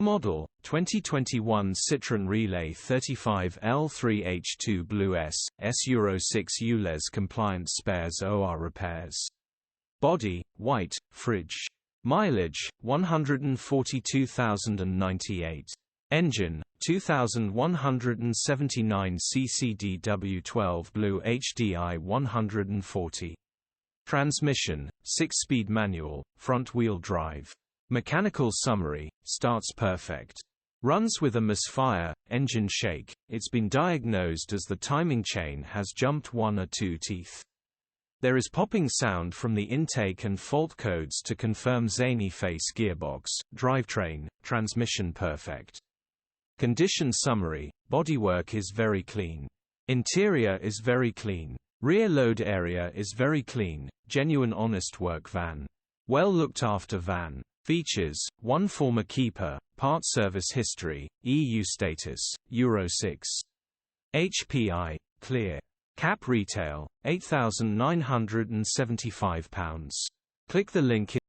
Model, 2021 Citroen Relay 35 L3H2 Bluehdi, S Euro 6 ULEZ compliant spares OR repairs. Body, white, fridge. Mileage, 142,098. Engine, 2179 cc DW12 Blue HDI 140. Transmission, 6-speed manual, front-wheel drive. Mechanical summary, starts perfect. Runs with a misfire, engine shake. It's been diagnosed as the timing chain has jumped 1 or 2 teeth. There is popping sound from the intake and fault codes to confirm zany face gearbox, drivetrain, transmission perfect. Condition summary, bodywork is very clean. Interior is very clean. Rear load area is very clean, genuine honest work van. Well looked after van. Features, 1 former keeper, part service history, EU status, Euro 6. HPI, clear. Cap retail, £8,975. Click the link